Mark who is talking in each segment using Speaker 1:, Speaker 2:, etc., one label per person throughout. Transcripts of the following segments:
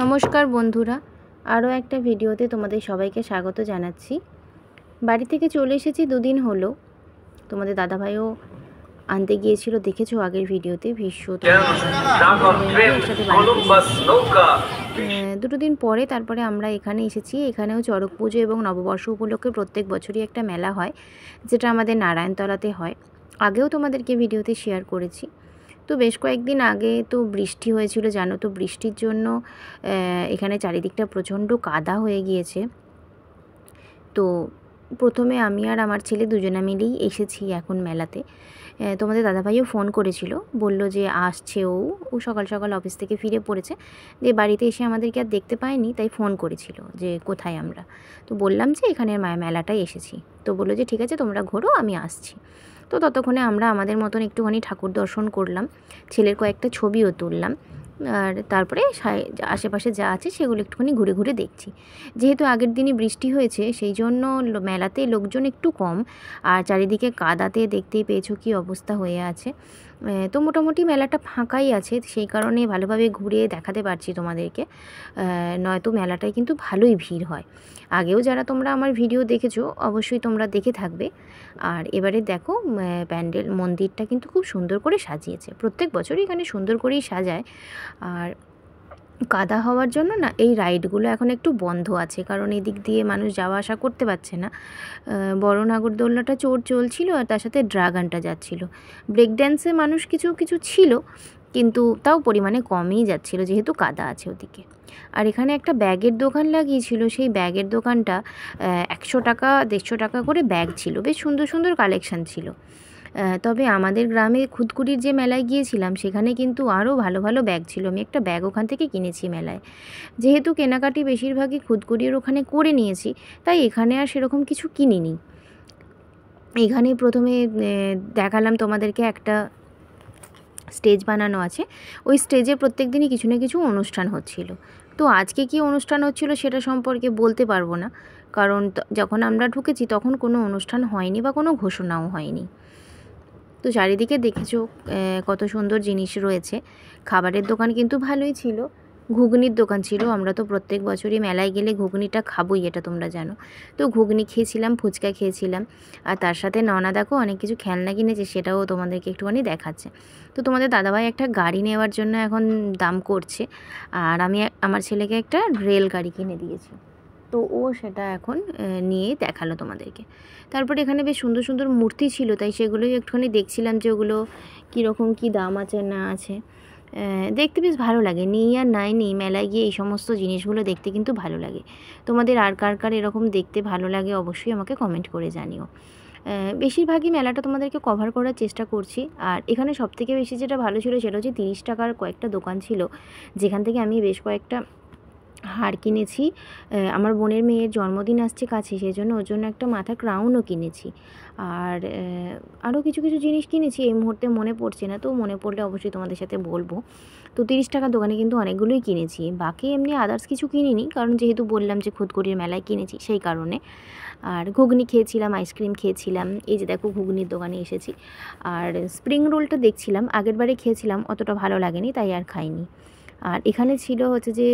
Speaker 1: নমস্কার বন্ধুরা, আরও একটা ভিডিওতে তোমাদের সবাইকে স্বাগত জানাচ্ছি। বাড়ি থেকে চলে এসেছি দুদিন হলো। তোমাদের দাদাভাইও আনতে গিয়েছিল, দেখেছো আগের ভিডিওতে। দুটো দিন পরে তারপরে আমরা এখানে এসেছি। এখানেও চড়ক পুজো এবং নববর্ষ উপলক্ষে প্রত্যেক বছরই একটা মেলা হয়, যেটা আমাদের নারায়ণতলাতে হয়। আগেও তোমাদেরকে ভিডিওতে শেয়ার করেছি। তো বেশ কয়েকদিন আগে তো বৃষ্টি হয়েছিল, জানো তো। বৃষ্টির জন্য এখানে চারিদিকটা প্রচণ্ড কাদা হয়ে গিয়েছে। তো প্রথমে আমি আর আমার ছেলে দুজনে মিলেই এসেছি এখন মেলাতে। তোমাদের দাদাভাইও ফোন করেছিল, বলল যে আসছে। ও সকাল সকাল অফিস থেকে ফিরে পড়েছে, যে বাড়িতে এসে আমাদেরকে আর দেখতে পায়নি, তাই ফোন করেছিল যে কোথায় আমরা। তো বললাম যে এখানে মেলাটায় এসেছি। তো বললো যে ঠিক আছে, তোমরা ঘোরো, আমি আসছি। তো ততক্ষণে আমরা আমাদের মতন একটুখানি ঠাকুর দর্শন করলাম, ছেলের কয়েকটা ছবিও তুললাম, আর তারপরে আশেপাশে যা আছে সেগুলো একটুখানি ঘুরে ঘুরে দেখছি। যেহেতু আগের দিনই বৃষ্টি হয়েছে, সেই জন্য মেলাতে লোকজন একটু কম, আর চারিদিকে কাদাতে দেখতেই পেয়েছো কী অবস্থা হয়ে আছে। তো মোটামুটি মেলাটা ফাঁকাই আছে, সেই কারণে ভালোভাবে ঘুরে দেখাতে পারছি তোমাদেরকে। নয়তো মেলাটায় কিন্তু ভালোই ভিড় হয়। আগেও যারা তোমরা আমার ভিডিও দেখেছো অবশ্যই তোমরা দেখে থাকবে। আর এবারে দেখো, প্যান্ডেল মন্দিরটা কিন্তু খুব সুন্দর করে সাজিয়েছে। প্রত্যেক বছরই এখানে সুন্দর করেই সাজায়। আর কাদা হওয়ার জন্য না এই রাইডগুলো এখন একটু বন্ধ আছে, কারণ এদিক দিয়ে মানুষ যাওয়া আসা করতে পারছে না। বড় নাগরদোলনাটা চলছিল, আর তার সাথে ড্রাগনটা যাচ্ছিল। ব্রেক ড্যান্সে মানুষ কিছু কিছু ছিল, কিন্তু তাও পরিমাণে কমই যাচ্ছিল, যেহেতু কাদা আছে ওদিকে। আর এখানে একটা ব্যাগের দোকান লাগিয়েছিল, সেই ব্যাগের দোকানটা 100 টাকা 150 টাকা করে ব্যাগ ছিল। বেশ সুন্দর সুন্দর কালেকশান ছিল। তবে আমাদের গ্রামে খুদকুড়ির যে মেলায় গিয়েছিলাম, সেখানে কিন্তু আরও ভালো ভালো ব্যাগ ছিল। আমি একটা ব্যাগ ওখান থেকে কিনেছি মেলায়। যেহেতু কেনাকাটি বেশিরভাগই খুদকুড়ির ওখানে করে নিয়েছি, তাই এখানে আর সেরকম কিছু কিনিনি। এখানে প্রথমে দেখালাম তোমাদেরকে একটা স্টেজ বানানো আছে, ওই স্টেজে প্রত্যেক দিনই কিছু না কিছু অনুষ্ঠান হচ্ছিল। তো আজকে কি অনুষ্ঠান হচ্ছিল সেটা সম্পর্কে বলতে পারবো না, কারণ যখন আমরা ঢুকেছি তখন কোনো অনুষ্ঠান হয়নি বা কোনো ঘোষণাও হয়নি। তো চারিদিকে দেখেছো কত সুন্দর জিনিস রয়েছে। খাবারের দোকান কিন্তু ভালোই ছিল, ঘুগনির দোকান ছিল। আমরা তো প্রত্যেক বছরই মেলায় গেলে ঘুগনিটা খাবোই, এটা তোমরা জানো। তো ঘুগনি খেয়েছিলাম, ফুচকা খেয়েছিলাম, আর তার সাথে ননা দেখো অনেক কিছু খেলনা কিনেছে, সেটাও তোমাদেরকে একটুখানি দেখাচ্ছে। তো তোমাদের দাদাভাই একটা গাড়ি নেওয়ার জন্য এখন দাম করছে, আর আমি আমার ছেলেকে একটা রেল গাড়ি কিনে দিয়েছি। তো ও সেটা এখন নিয়ে দেখালো তোমাদেরকে। তারপরে এখানে বেশ সুন্দর সুন্দর মূর্তি ছিল, তাই সেগুলোই একটুখানি দেখছিলাম যে ওগুলো কীরকম কী দাম আছে না আছে। দেখতে বেশ ভালো লাগে। নেই আর নাই নেই, মেলায় গিয়ে এই সমস্ত জিনিসগুলো দেখতে কিন্তু ভালো লাগে। তোমাদের আর কার কার এরকম দেখতে ভালো লাগে অবশ্যই আমাকে কমেন্ট করে জানিও। বেশিরভাগই মেলাটা তোমাদেরকে কভার করার চেষ্টা করছি। আর এখানে সবথেকে বেশি যেটা ভালো ছিল সেটা হচ্ছে 30 টাকার কয়েকটা দোকান ছিল, যেখান থেকে আমি বেশ কয়েকটা হার কিনেছি। আমার বোনের মেয়ের জন্মদিন আসছে কাছে, সেই জন্য ওর জন্য একটা মাথার ক্রাউনও কিনেছি। আর আরও কিছু কিছু জিনিস কিনেছি, এই মুহূর্তে মনে পড়ছে না, তো মনে পড়লে অবশ্যই তোমাদের সাথে বলবো। তো 30 টাকার দোকানে কিন্তু অনেকগুলোই কিনেছি। বাকি এমনি আদার্স কিছু কিনিনি, কারণ যেহেতু বললাম যে খুদকুড়ির মেলায় কিনেছি, সেই কারণে। আর ঘুগনি খেয়েছিলাম, আইসক্রিম খেয়েছিলাম। এই যে দেখো ঘুগনির দোকানে এসেছি। আর স্প্রিং রোলটা দেখছিলাম, আগের বারে খেয়েছিলাম, অতটা ভালো লাগেনি, তাই আর খাইনি। আর এখানে ছিল হচ্ছে যে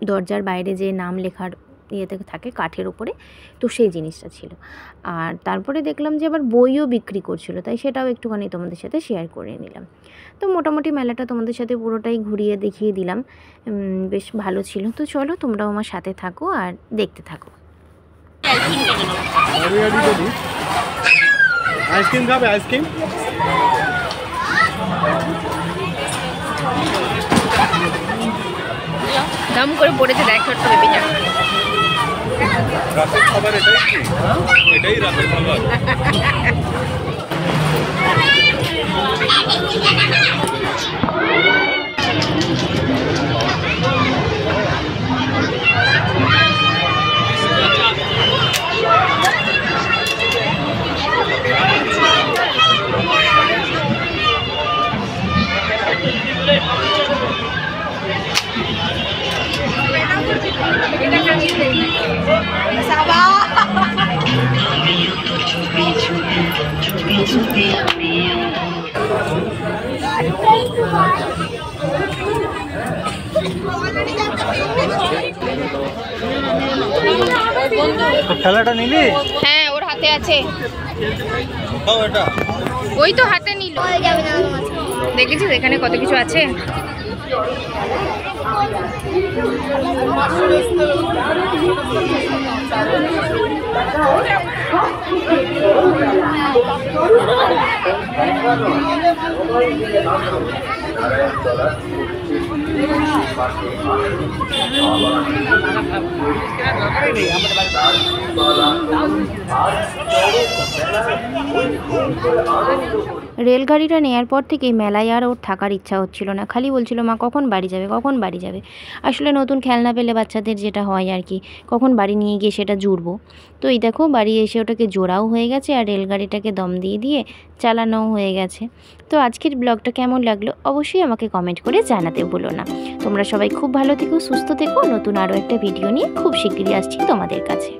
Speaker 1: দরজার বাইরে যে নাম লেখার ইয়েতে থাকে কাঠের ওপরে, তো সেই জিনিসটা ছিল। আর তারপরে দেখলাম যে আবার বইও বিক্রি করছিল, তাই সেটাও একটুখানি তোমাদের সাথে শেয়ার করে নিলাম। তো মোটামুটি মেলাটা তোমাদের সাথে পুরোটাই ঘুরিয়ে দেখিয়ে দিলাম, বেশ ভালো ছিল। তো চলো তোমরাও আমার সাথে থাকো আর দেখতে থাকো।
Speaker 2: আইসক্রিম খাবে? আইসক্রিম
Speaker 1: দাম করে পড়েছে, দেখ ছোট্ট বেবিটা।
Speaker 2: রাতের খাবার এটাই কি? এটাই রাতের খাবার। খেলাটা নিলি?
Speaker 1: হ্যাঁ, ওর হাতে আছে।
Speaker 2: দাও এটা।
Speaker 1: ওই তো হাতে নিল। দেখেছিস এখানে কত কিছু আছে। রেলগাড়িটা নেওয়ার পর থেকেই মেলায় আর ওর থাকার ইচ্ছা হচ্ছিল না, খালি বলছিল মা কখন বাড়ি যাবে, কখন বাড়ি যাবে। আসলে নতুন খেলনা পেলে বাচ্চাদের যেটা হয় আর কি, কখন বাড়ি নিয়ে গিয়ে সেটা জুড়বো। তো এই দেখো বাড়ি এসে ওটাকে জোড়াও হয়ে গেছে আর রেলগাড়িটাকে দম দিয়ে দিয়ে চালানোও হয়ে গেছে। তো আজকের ব্লগটা কেমন লাগলো অবশ্যই আমাকে কমেন্ট করে জানাতে ভুলো না। তোমরা সবাই খুব ভালো থেকো, সুস্থ থেকো। নতুন আরও একটা ভিডিও নিয়ে খুব শিগগিরই আসছি তোমাদের কাছে।